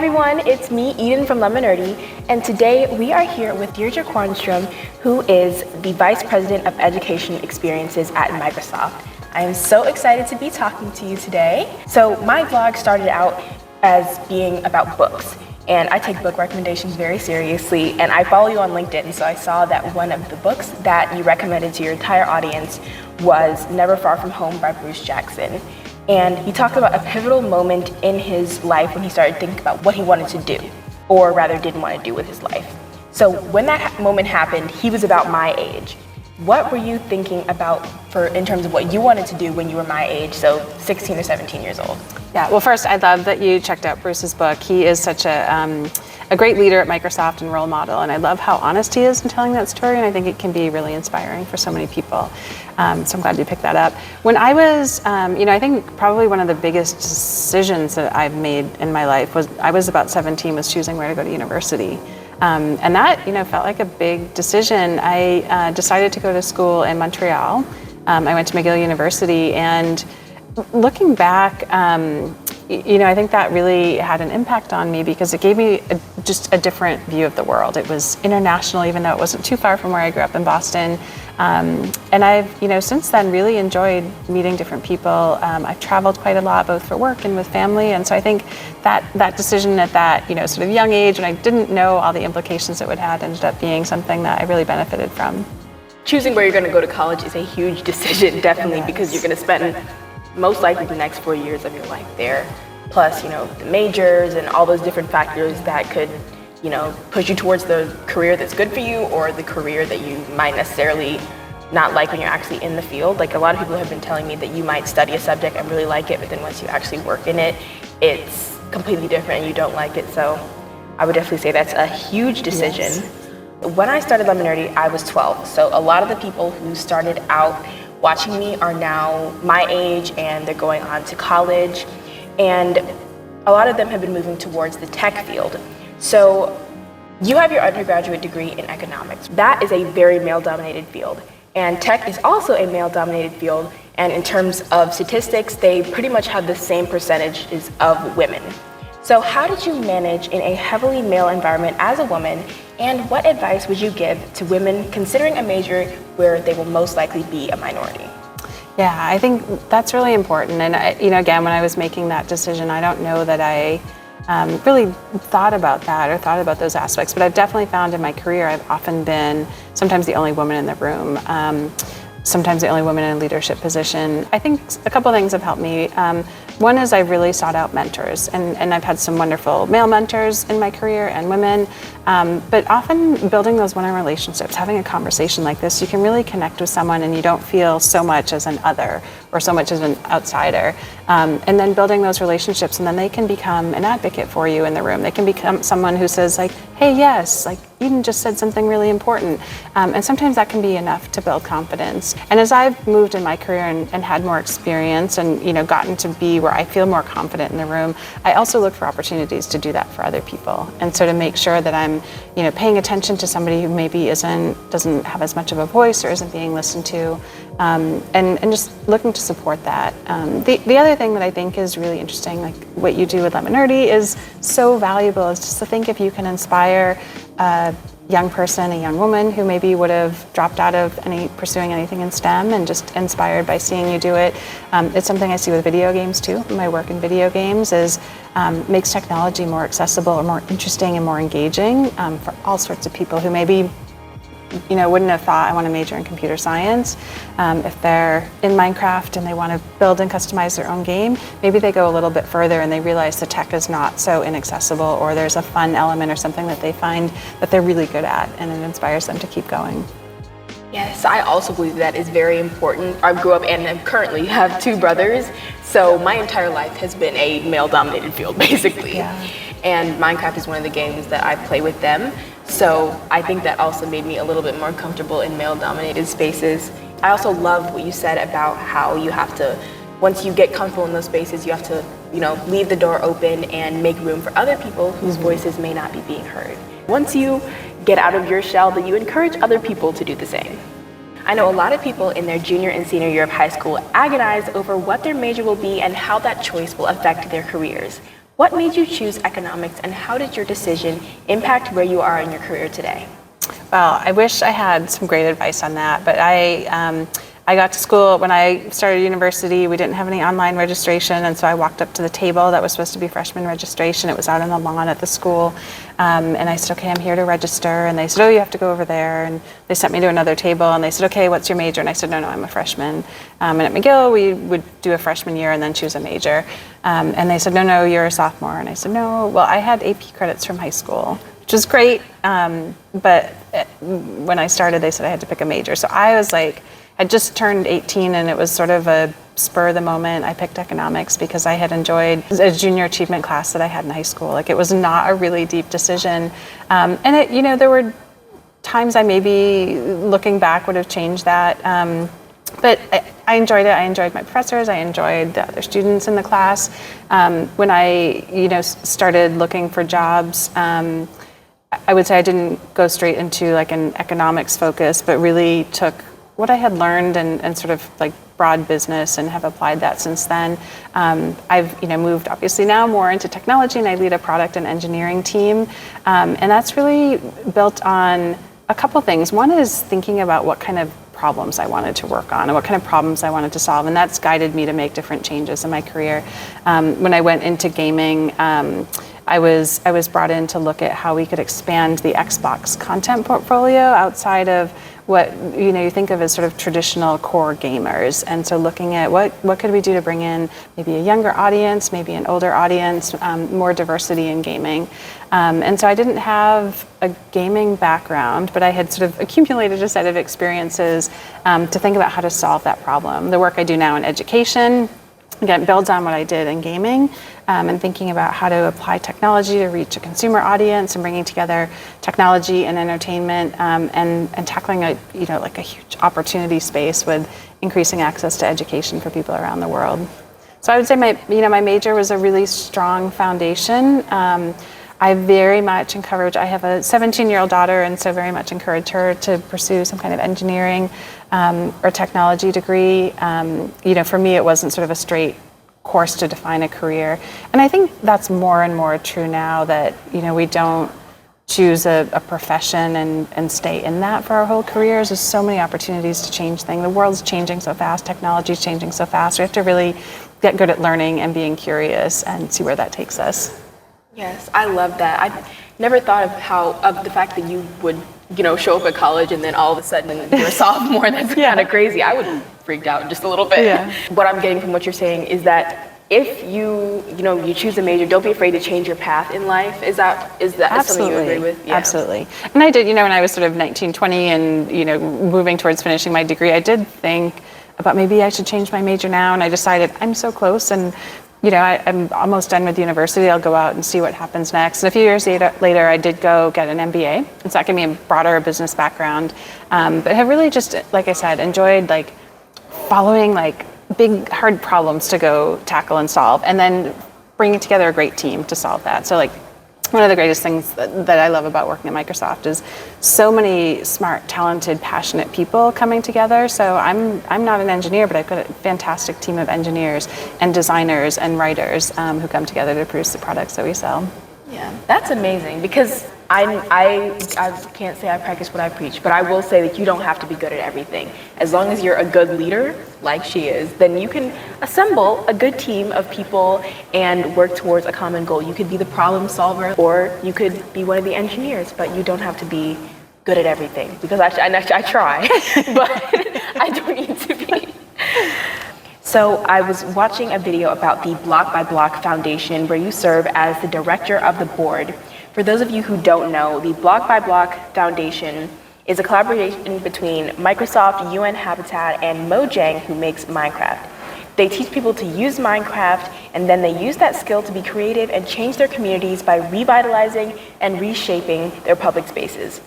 everyone, it's me, Eden from Lemonerdy, and today we are here with Deirdre Quarnstrom, who is the Vice President of Education Experiences at Microsoft. I am so excited to be talking to you today. So my vlog started out as being about books, and I take book recommendations very seriously, and I follow you on LinkedIn, so I saw that one of the books that you recommended to your entire audience was Never Far From Home by Bruce Jackson. And he talked about a pivotal moment in his life when he started thinking about what he wanted to do, or rather didn't want to do with his life. So when that moment happened, he was about my age. What were you thinking about in terms of what you wanted to do when you were my age, so 16 or 17 years old? Yeah, well, first, I love that you checked out Bruce's book. He is such a great leader at Microsoft and role model, and I love how honest he is in telling that story, and I think it can be really inspiring for so many people. So I'm glad you picked that up. When I was, I think probably one of the biggest decisions that I've made in my life was, I was about 17, was choosing where to go to university. And that, felt like a big decision. I decided to go to school in Montreal. I went to McGill University, and looking back, I think that really had an impact on me because it gave me just a different view of the world. It was international, even though it wasn't too far from where I grew up in Boston. And I've, since then really enjoyed meeting different people. I've traveled quite a lot, both for work and with family. And so I think that decision at that, sort of young age, when I didn't know all the implications it would have, ended up being something that I really benefited from. Choosing where you're going to go to college is a huge decision, definitely, because you're going to spend most likely the next 4 years of your life there. Plus, the majors and all those different factors that could, push you towards the career that's good for you or the career that you might necessarily not like when you're actually in the field. Like, a lot of people have been telling me that you might study a subject and really like it, but then once you actually work in it, it's completely different and you don't like it. So I would definitely say that's a huge decision. Yes. When I started Lemonerdy, I was 12. So a lot of the people who started out watching me are now my age, and they're going on to college. And a lot of them have been moving towards the tech field. So you have your undergraduate degree in economics. That is a very male-dominated field. And tech is also a male-dominated field. And in terms of statistics, they pretty much have the same percentages of women. So how did you manage in a heavily male environment as a woman? And what advice would you give to women considering a major where they will most likely be a minority? Yeah, I think that's really important. And again, when I was making that decision, I don't know that I really thought about that or thought about those aspects, but I've definitely found in my career, I've often been sometimes the only woman in the room, sometimes the only woman in a leadership position. I think a couple things have helped me. One is I really sought out mentors, and I've had some wonderful male mentors in my career and women, but often building those one-on-one relationships, having a conversation like this, you can really connect with someone and you don't feel so much as an other or so much as an outsider. And then building those relationships, and then they can become an advocate for you in the room. They can become someone who says like, hey, yes, like Eden just said something really important. And sometimes that can be enough to build confidence. And as I've moved in my career and had more experience and gotten to be where I feel more confident in the room, I also look for opportunities to do that for other people. And so to make sure that I'm paying attention to somebody who maybe doesn't have as much of a voice or isn't being listened to, and just looking to support that. The other thing that I think is really interesting, like what you do with Lemonerdy, is so valuable, is just to think if you can inspire a young person, a young woman who maybe would have dropped out of pursuing anything in STEM and just inspired by seeing you do it. It's something I see with video games too. My work in video games makes technology more accessible or more interesting and more engaging for all sorts of people who maybe wouldn't have thought I want to major in computer science. If they're in Minecraft and they want to build and customize their own game, maybe they go a little bit further and they realize the tech is not so inaccessible, or there's a fun element or something that they find that they're really good at, and it inspires them to keep going. Yes, I also believe that is very important. I grew up and currently have 2 brothers, so my entire life has been a male-dominated field, basically. Yeah. And Minecraft is one of the games that I play with them. So I think that also made me a little bit more comfortable in male-dominated spaces. I also love what you said about how you have to, once you get comfortable in those spaces, you have to, leave the door open and make room for other people whose voices may not be being heard. Once you get out of your shell, that you encourage other people to do the same. I know a lot of people in their junior and senior year of high school agonize over what their major will be and how that choice will affect their careers. What made you choose economics, and how did your decision impact where you are in your career today? Well, I wish I had some great advice on that, but I got to school, when I started university, we didn't have any online registration, and so I walked up to the table that was supposed to be freshman registration. It was out on the lawn at the school, and I said, okay, I'm here to register, and they said, oh, you have to go over there, and they sent me to another table, and they said, okay, what's your major? And I said, no, I'm a freshman. And at McGill, we would do a freshman year and then choose a major. And they said, no, you're a sophomore. And I said, no, well, I had AP credits from high school, which was great, but when I started, they said I had to pick a major. So I was like, I just turned 18, and it was sort of a spur of the moment. I picked economics because I had enjoyed a junior achievement class that I had in high school. Like, it was not a really deep decision. And it, there were times I maybe, looking back, would have changed that. But I enjoyed it. I enjoyed my professors. I enjoyed the other students in the class. When I, started looking for jobs, I would say I didn't go straight into like an economics focus, but really took what I had learned and sort of like broad business and have applied that since then. I've moved obviously now more into technology, and I lead a product and engineering team. And that's really built on a couple things. One is thinking about what kind of problems I wanted to work on and what kind of problems I wanted to solve. And that's guided me to make different changes in my career. When I went into gaming, I was brought in to look at how we could expand the Xbox content portfolio outside of what you think of as sort of traditional core gamers, and so looking at what could we do to bring in maybe a younger audience, maybe an older audience, more diversity in gaming. And so I didn't have a gaming background, but I had sort of accumulated a set of experiences to think about how to solve that problem. The work I do now in education, again, builds on what I did in gaming, and thinking about how to apply technology to reach a consumer audience and bringing together technology and entertainment, and tackling a huge opportunity space with increasing access to education for people around the world. So I would say my major was a really strong foundation. I very much encourage, I have a 17-year-old daughter, and so very much encourage her to pursue some kind of engineering or technology degree. For me, it wasn't sort of a straight course to define a career. And I think that's more and more true now that, we don't choose a profession and stay in that for our whole careers. There's so many opportunities to change things. The world's changing so fast, technology's changing so fast. We have to really get good at learning and being curious and see where that takes us. Yes, I love that. I never thought of the fact that you would, show up at college and then all of a sudden you're a sophomore. That's kind of crazy. I would have freaked out just a little bit. Yeah. What I'm getting from what you're saying is that if you choose a major, don't be afraid to change your path in life. Is that something you agree with? Yeah. Absolutely. And I did, when I was sort of 19, 20 and, moving towards finishing my degree, I did think about maybe I should change my major now. And I decided I'm so close, and I'm almost done with university. I'll go out and see what happens next. And a few years later, I did go get an MBA. And so that gave me a broader business background. But have really just, like I said, enjoyed following big, hard problems to go tackle and solve, and then bringing together a great team to solve that. So one of the greatest things that I love about working at Microsoft is so many smart, talented, passionate people coming together. So I'm not an engineer, but I've got a fantastic team of engineers and designers and writers who come together to produce the products that we sell. Yeah, that's amazing, because I can't say I practice what I preach, but I will say that you don't have to be good at everything. As long as you're a good leader, like she is, then you can assemble a good team of people and work towards a common goal. You could be the problem solver, or you could be one of the engineers, but you don't have to be good at everything, because I try, but I don't need to be. So I was watching a video about the Block by Block Foundation, where you serve as the director of the board. For those of you who don't know, the Block by Block Foundation is a collaboration between Microsoft, UN Habitat, and Mojang, who makes Minecraft. They teach people to use Minecraft, and then they use that skill to be creative and change their communities by revitalizing and reshaping their public spaces.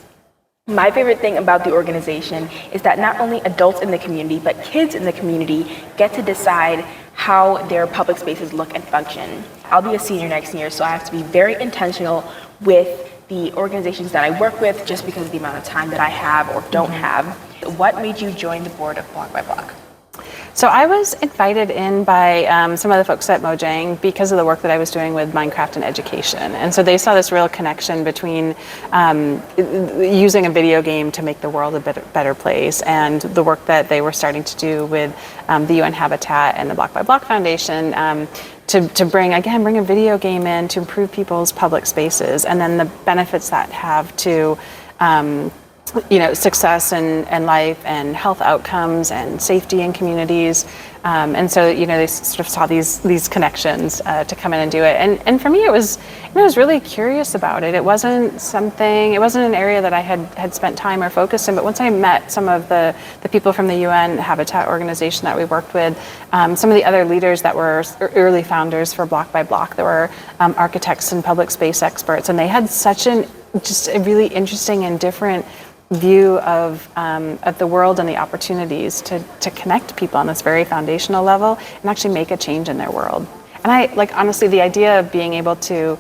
My favorite thing about the organization is that not only adults in the community, but kids in the community get to decide how their public spaces look and function. I'll be a senior next year, so I have to be very intentional with the organizations that I work with, just because of the amount of time that I have or don't have. What made you join the board of Block by Block? So I was invited in by some of the folks at Mojang because of the work that I was doing with Minecraft and education. And so they saw this real connection between using a video game to make the world a better place and the work that they were starting to do with the UN Habitat and the Block by Block Foundation to bring a video game in to improve people's public spaces, and then the benefits that have to success and life and health outcomes and safety in communities. And so, they sort of saw these connections to come in and do it. And for me, I was really curious about it. It wasn't an area that I had spent time or focused in, but once I met some of the people from the UN Habitat organization that we worked with, some of the other leaders that were early founders for Block by Block, there were architects and public space experts, and they had just a really interesting and different view of the world and the opportunities to connect people on this very foundational level and actually make a change in their world. And I honestly, the idea of being able to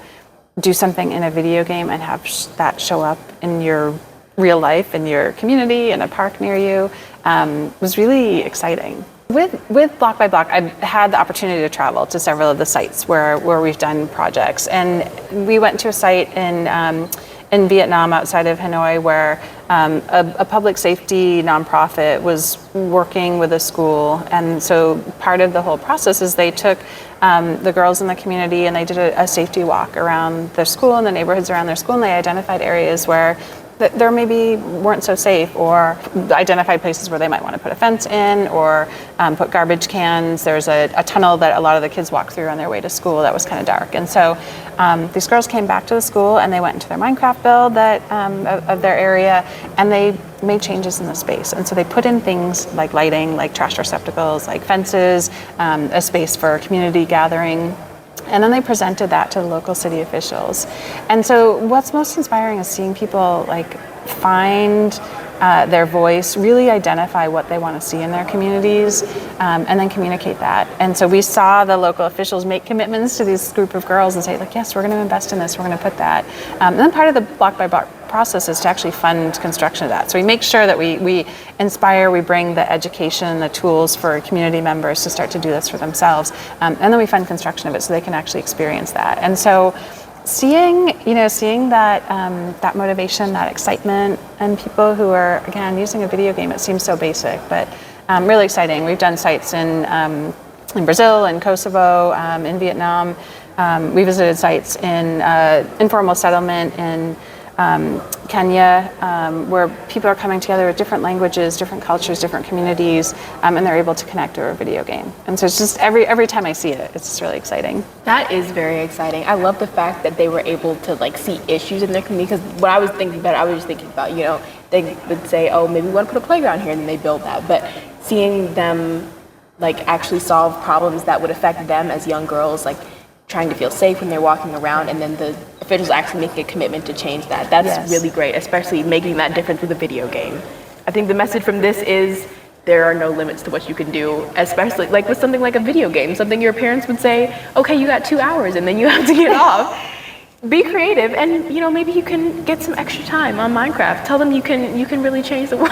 do something in a video game and have that show up in your real life, in your community, in a park near you, was really exciting. With Block by Block, I've had the opportunity to travel to several of the sites where we've done projects. And we went to a site in Vietnam outside of Hanoi where a public safety nonprofit was working with a school. And so part of the whole process is they took the girls in the community and they did a safety walk around their school and the neighborhoods around their school, and they identified areas where there maybe weren't so safe, or identified places where they might want to put a fence in or put garbage cans. There's a tunnel that a lot of the kids walk through on their way to school that was kind of dark. And so these girls came back to the school and they went into their Minecraft build of their area, and they made changes in the space. And so they put in things like lighting, like trash receptacles, like fences, a space for community gathering. And then they presented that to the local city officials. And so what's most inspiring is seeing people find their voice, really identify what they want to see in their communities, and then communicate that. And so we saw the local officials make commitments to this group of girls and say, yes, we're going to invest in this, we're going to put that. And then part of the Block by Block process is to actually fund construction of that. So we make sure that we inspire, we bring the education, the tools for community members to start to do this for themselves, and then we fund construction of it so they can actually experience that. And so seeing that motivation, that excitement, and people who are, again, using a video game, it seems so basic, but really exciting. We've done sites in Brazil, in Kosovo, in Vietnam. We visited sites in informal settlement in Kenya, where people are coming together with different languages, different cultures, different communities, and they're able to connect over a video game. And so it's just every time I see it, it's just really exciting. That is very exciting. I love the fact that they were able to see issues in their community, because when I was thinking about it, I was just thinking about, they would say, oh, maybe we want to put a playground here, and then they build that. But seeing them actually solve problems that would affect them as young girls, trying to feel safe when they're walking around, and then the officials actually making a commitment to change that. That's really great, especially making that difference with a video game. I think the message from this is there are no limits to what you can do, especially with something like a video game, something your parents would say, okay, you got 2 hours and then you have to get off. Be creative, and maybe you can get some extra time on Minecraft. Tell them you can really change the world.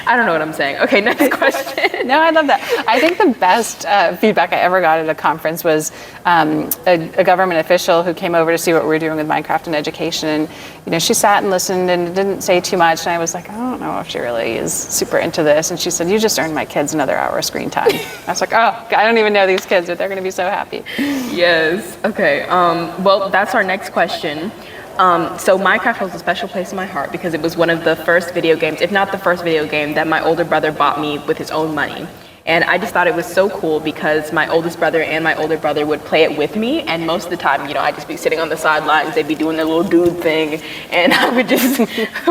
I don't know what I'm saying. Okay, next question. No, I love that. I think the best feedback I ever got at a conference was a government official who came over to see what we were doing with Minecraft and education. And, she sat and listened and didn't say too much. And I was like, I don't know if she really is super into this. And she said, you just earned my kids another hour of screen time. I was like, oh, I don't even know these kids, but they're going to be so happy. Yes. Okay. Well, that's our next question. So Minecraft holds a special place in my heart because it was one of the first video games, if not the first video game, that my older brother bought me with his own money. And I just thought it was so cool because my oldest brother and my older brother would play it with me, and most of the time, I'd just be sitting on the sidelines, they'd be doing their little dude thing, and I would just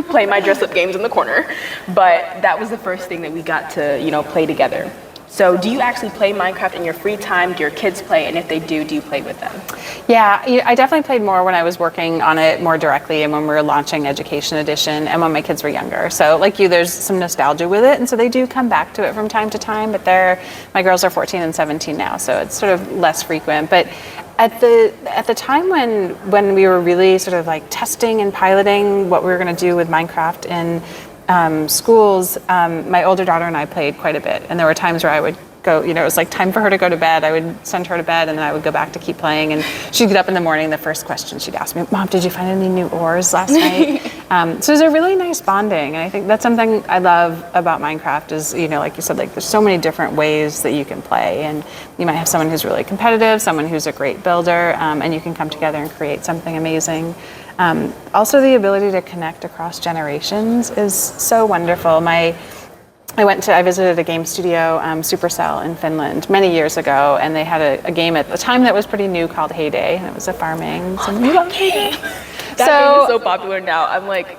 play my dress-up games in the corner. But that was the first thing that we got to, play together. So do you actually play Minecraft in your free time? Do your kids play? And if they do you play with them? Yeah, I definitely played more when I was working on it more directly and when we were launching Education Edition and when my kids were younger. So like you, there's some nostalgia with it. And so they do come back to it from time to time, but my girls are 14 and 17 now. So it's sort of less frequent. But at the time when we were really sort of testing and piloting what we were going to do with Minecraft in schools, my older daughter and I played quite a bit. And there were times where I would go, it was like time for her to go to bed. I would send her to bed and then I would go back to keep playing. And she'd get up in the morning, the first question she'd ask me, Mom, did you find any new ores last night? So there's a really nice bonding. And I think that's something I love about Minecraft is, like you said, like there's so many different ways that you can play. And you might have someone who's really competitive, someone who's a great builder, and you can come together and create something amazing. Also, the ability to connect across generations is so wonderful. I visited a game studio, Supercell in Finland, many years ago, and they had a game at the time that was pretty new called Heyday, and it was a farming. Heyday. That game is so popular now. I'm like,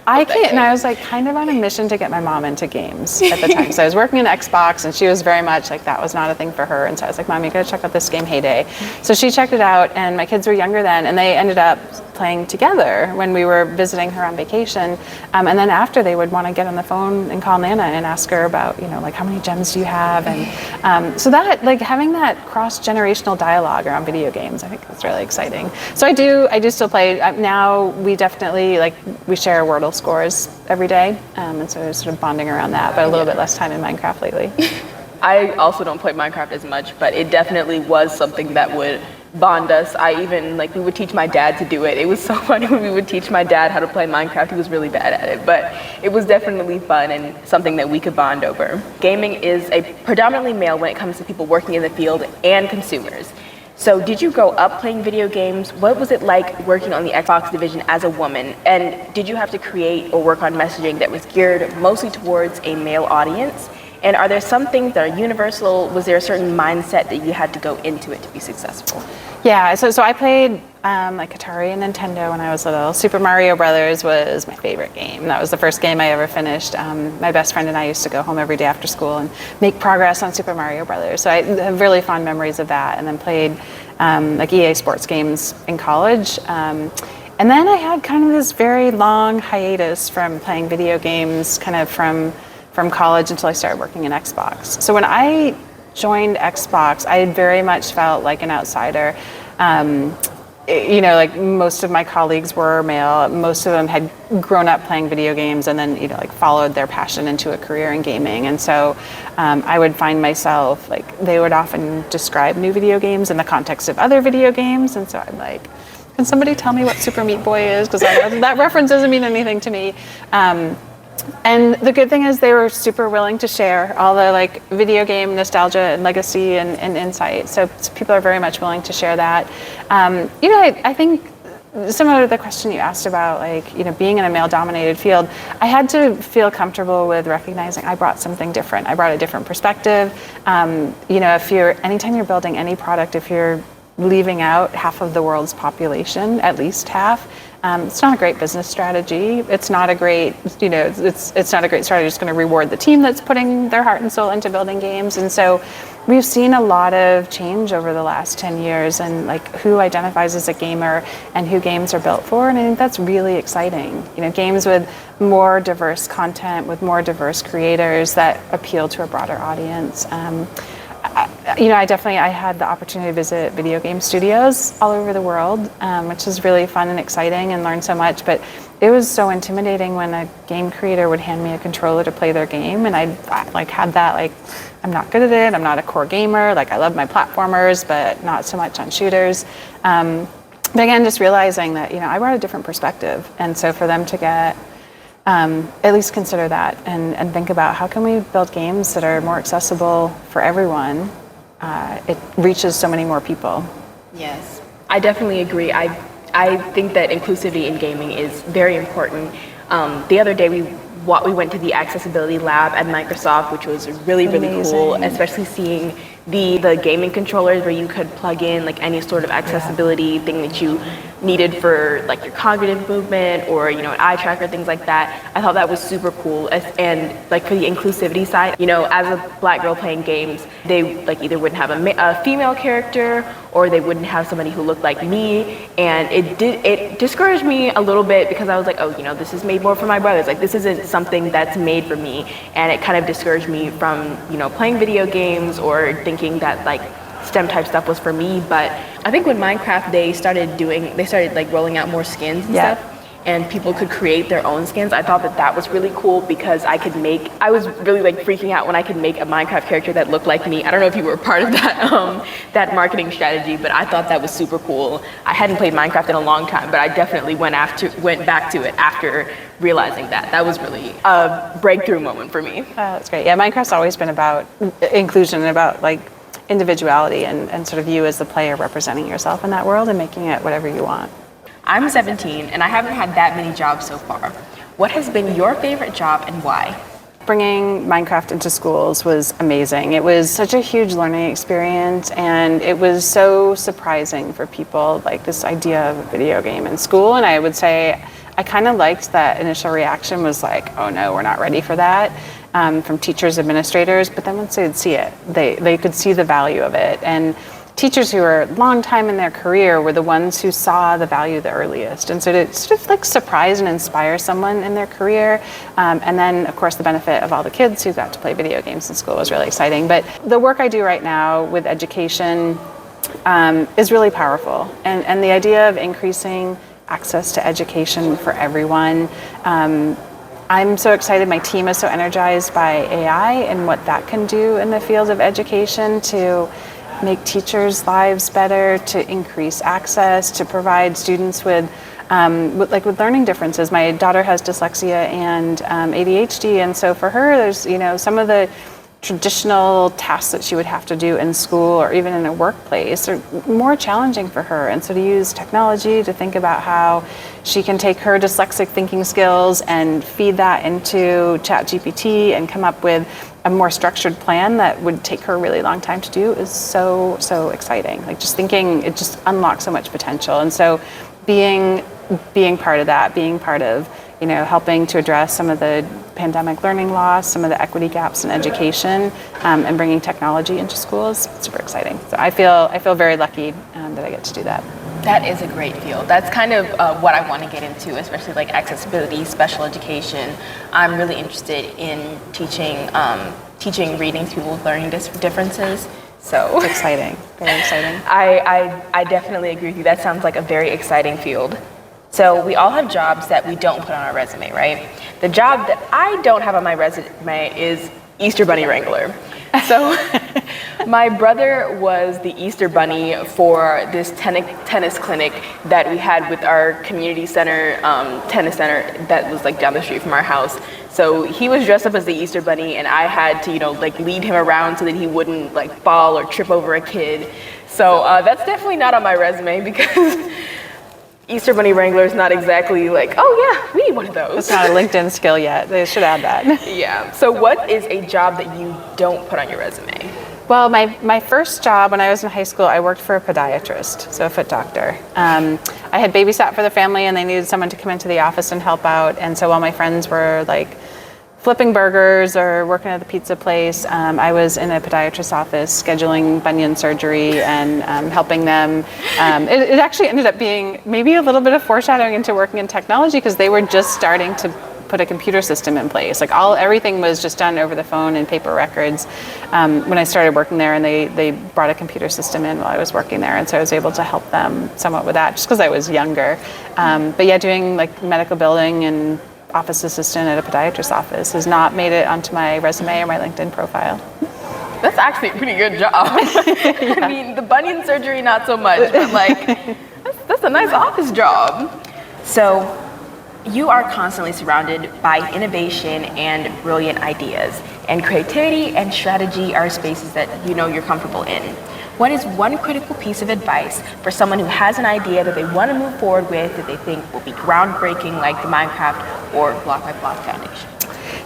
I can't, and I was like kind of on a mission to get my mom into games at the time. So I was working in Xbox, and she was very much like that was not a thing for her. And so I was like, Mom, you gotta check out this game, Heyday. So she checked it out, and my kids were younger then, and they ended up playing together when we were visiting her on vacation. And then after, they would want to get on the phone and call Nana and ask her about, like how many gems do you have? And so that, like having that cross-generational dialogue around video games, I think that's really exciting. So I do still play. Now we definitely, we share Wordle scores every day. And so we're sort of bonding around that, but a little bit less time in Minecraft lately. I also don't play Minecraft as much, but it definitely was something that would bond us. I even, we would teach my dad to do it. It was so funny when we would teach my dad how to play Minecraft. He was really bad at it, but it was definitely fun and something that we could bond over. Gaming is a predominantly male when it comes to people working in the field and consumers. So did you grow up playing video games? What was it like working on the Xbox division as a woman? And did you have to create or work on messaging that was geared mostly towards a male audience? And are there some things that are universal? Was there a certain mindset that you had to go into it to be successful? Yeah, so I played Atari and Nintendo when I was little. Super Mario Brothers was my favorite game. That was the first game I ever finished. My best friend and I used to go home every day after school and make progress on Super Mario Brothers. So I have really fond memories of that. And then played EA Sports games in college. And then I had kind of this very long hiatus from playing video games, kind of from college until I started working in Xbox. So when I joined Xbox, I very much felt like an outsider. Most of my colleagues were male. Most of them had grown up playing video games and then, followed their passion into a career in gaming. And so I would find myself, they would often describe new video games in the context of other video games. And so I'm like, can somebody tell me what Super Meat Boy is? Because that reference doesn't mean anything to me. And the good thing is they were super willing to share all the video game nostalgia and legacy and insight. So people are very much willing to share that. I think similar to the question you asked about being in a male-dominated field, I had to feel comfortable with recognizing I brought something different. I brought a different perspective. Anytime you're building any product, if you're leaving out half of the world's population, at least half, it's not a great business strategy. It's not a great, it's not a great strategy. It's going to reward the team that's putting their heart and soul into building games. And so we've seen a lot of change over the last 10 years and who identifies as a gamer and who games are built for. And I think that's really exciting. Games with more diverse content, with more diverse creators that appeal to a broader audience. I had the opportunity to visit video game studios all over the world, which is really fun and exciting and learn so much. But it was so intimidating when a game creator would hand me a controller to play their game, and I had that I'm not good at it. I'm not a core gamer. I love my platformers, but not so much on shooters. But again, just realizing that I brought a different perspective, and so for them to get at least consider that and think about how can we build games that are more accessible for everyone. It reaches so many more people. Yes, I definitely agree. I think that inclusivity in gaming is very important. The other day we went to the accessibility lab at Microsoft, which was really cool, especially seeing the gaming controllers where you could plug in any sort of accessibility thing that you needed for your cognitive movement or an eye tracker, things like that. I thought that was super cool. And for the inclusivity side, as a Black girl playing games, they either wouldn't have a female character or they wouldn't have somebody who looked like me, and it discouraged me a little bit because I was this is made more for my brothers. This isn't something that's made for me, and it kind of discouraged me from playing video games or thinking that STEM type stuff was for me. But I think when Minecraft they started rolling out more skins and stuff, and people could create their own skins. I thought that was really cool because I was really like freaking out when I could make a Minecraft character that looked like me. I don't know if you were part of that marketing strategy, but I thought that was super cool. I hadn't played Minecraft in a long time, but I definitely went back to it after realizing that. That was really a breakthrough moment for me. Oh, that's great. Yeah, Minecraft's always been about inclusion and about like individuality and sort of you as the player representing yourself in that world and making it whatever you want. I'm 17 and I haven't had that many jobs so far. What has been your favorite job and why? Bringing Minecraft into schools was amazing. It was such a huge learning experience, and it was so surprising for people, like this idea of a video game in school. And I would say I kind of liked that initial reaction was like, oh no, we're not ready for that, from teachers, administrators. But then once they'd see it, they could see the value of it. And teachers who were long time in their career were the ones who saw the value the earliest. And so to sort of like surprise and inspire someone in their career, and then of course the benefit of all the kids who got to play video games in school was really exciting. But the work I do right now with education is really powerful. And the idea of increasing access to education for everyone, I'm so excited. My team is so energized by AI and what that can do in the field of education to make teachers' lives better, to increase access, to provide students with learning differences. My daughter has dyslexia and ADHD, and so for her, there's some of the traditional tasks that she would have to do in school or even in a workplace are more challenging for her. And so to use technology to think about how she can take her dyslexic thinking skills and feed that into ChatGPT and come up with a more structured plan that would take her a really long time to do is so exciting. Like just thinking, it just unlocks so much potential. And so being part of that, being part of helping to address some of the pandemic learning loss, some of the equity gaps in education, and bringing technology into schools, super exciting. So I feel very lucky that I get to do that. That is a great field. That's kind of what I want to get into, especially like accessibility, special education. I'm really interested in teaching reading to people with learning differences. So it's exciting, very exciting. I definitely agree with you. That sounds like a very exciting field. So we all have jobs that we don't put on our resume, right? The job that I don't have on my resume is Easter Bunny Wrangler. So my brother was the Easter Bunny for this tennis clinic that we had with our community center, tennis center that was like down the street from our house. So he was dressed up as the Easter Bunny and I had to, lead him around so that he wouldn't fall or trip over a kid. So that's definitely not on my resume because Easter Bunny Wrangler is not exactly oh yeah, we need one of those. It's not a LinkedIn skill yet. They should add that. Yeah. So what is a job that you don't put on your resume? Well, my first job when I was in high school, I worked for a podiatrist, so a foot doctor. I had babysat for the family and they needed someone to come into the office and help out. And so while my friends were flipping burgers or working at the pizza place, I was in a podiatrist's office scheduling bunion surgery and helping them. It actually ended up being maybe a little bit of foreshadowing into working in technology because they were just starting to put a computer system in place. Everything was just done over the phone and paper records when I started working there, and they brought a computer system in while I was working there, and so I was able to help them somewhat with that just because I was younger. But yeah, doing medical billing and office assistant at a podiatrist's office has not made it onto my resume or my LinkedIn profile. That's actually a pretty good job. Yeah. I mean, the bunion surgery, not so much, but that's a nice office job. So you are constantly surrounded by innovation and brilliant ideas, and creativity and strategy are spaces that you're comfortable in. What is one critical piece of advice for someone who has an idea that they want to move forward with, that they think will be groundbreaking, like the Minecraft or Block by Block Foundation?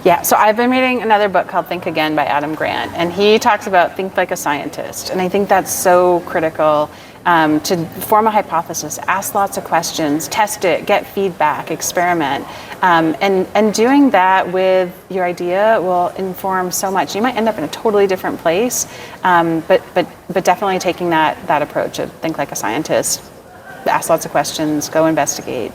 Yeah, so I've been reading another book called Think Again by Adam Grant, and he talks about think like a scientist. And I think that's so critical to form a hypothesis, ask lots of questions, test it, get feedback, experiment. And doing that with your idea will inform so much. You might end up in a totally different place, but definitely taking that approach of think like a scientist, ask lots of questions, go investigate.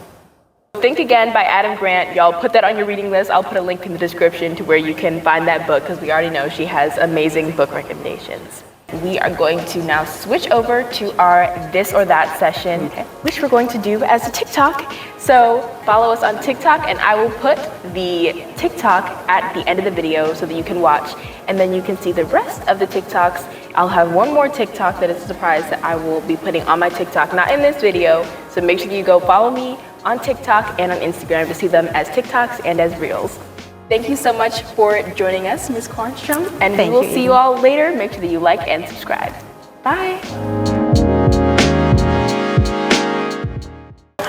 Think Again by Adam Grant. Y'all put that on your reading list. I'll put a link in the description to where you can find that book because we already know she has amazing book recommendations. We are going to now switch over to our this or that session, which we're going to do as a TikTok. So follow us on TikTok, and I will put the TikTok at the end of the video so that you can watch, and then you can see the rest of the TikToks. I'll have one more TikTok that is a surprise that I will be putting on my TikTok, not in this video. So make sure you go follow me on TikTok and on Instagram to see them as TikToks and as Reels. Thank you so much for joining us, Ms. Quarnstrom, and we will see you all later. Make sure that you like and subscribe. Bye.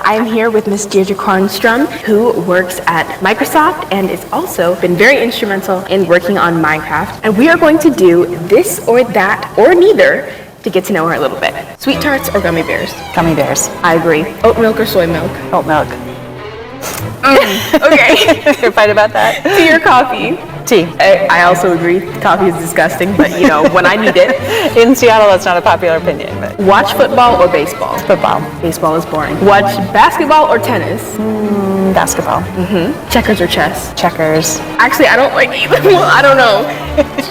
I'm here with Ms. Deirdre Quarnstrom, who works at Microsoft and has also been very instrumental in working on Minecraft. And we are going to do this or that or neither to get to know her a little bit. Sweet tarts or gummy bears? Gummy bears. I agree. Oat milk or soy milk? Oat milk. Okay. You're fight about that? Tea or coffee? Tea. I also agree. Coffee is disgusting, but you know, when I need it. In Seattle, that's not a popular opinion, but Watch football or baseball? football. Baseball is boring. Watch basketball or tennis? Basketball. Checkers or chess? Checkers. Actually, I don't like either. Well, I don't know.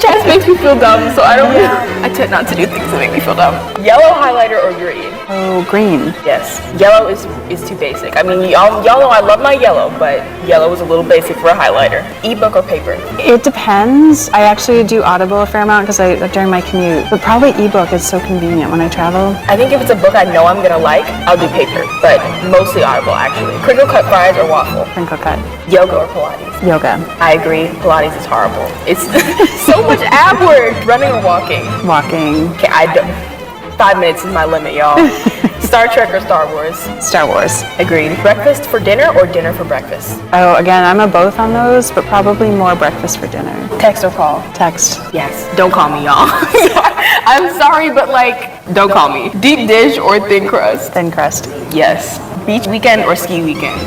Chess makes me feel dumb, so I don't. I tend not to do things that make me feel dumb. Yellow highlighter or green? Oh, green. Yes. Yellow is too basic. I mean, y'all know I love my yellow, but yellow is a little basic for a highlighter. Ebook or paper? It depends. I actually do Audible a fair amount because during my commute, but probably ebook is so convenient when I travel. I think if it's a book I know I'm gonna like, I'll do paper, but mostly Audible actually. Crinkle cut fries or waffle? Crinkle cut. Yoga or Pilates? Yoga. I agree. Pilates is horrible. It's so much ab work. Running or walking? Walking. Okay, 5 minutes is my limit, y'all. Star Trek or Star Wars? Star Wars. Agreed. Breakfast for dinner or dinner for breakfast? Oh, again, I'm a both on those, but probably more breakfast for dinner. Text or call? Text. Yes. Don't call me, y'all. I'm sorry, but don't call me. Deep dish or thin crust? Thin crust. Yes. Beach weekend or ski weekend?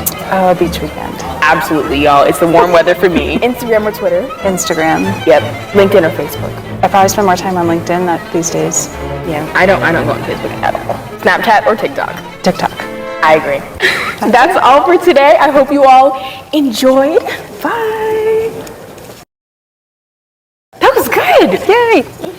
Beach weekend. Absolutely, y'all. It's the warm weather for me. Instagram or Twitter? Instagram. Yep. LinkedIn or Facebook? I probably spend more time on LinkedIn these days. Yeah, I don't go on Facebook at all. Snapchat or TikTok? TikTok. I agree. That's all for today. I hope you all enjoyed. Bye. That was good. Yay.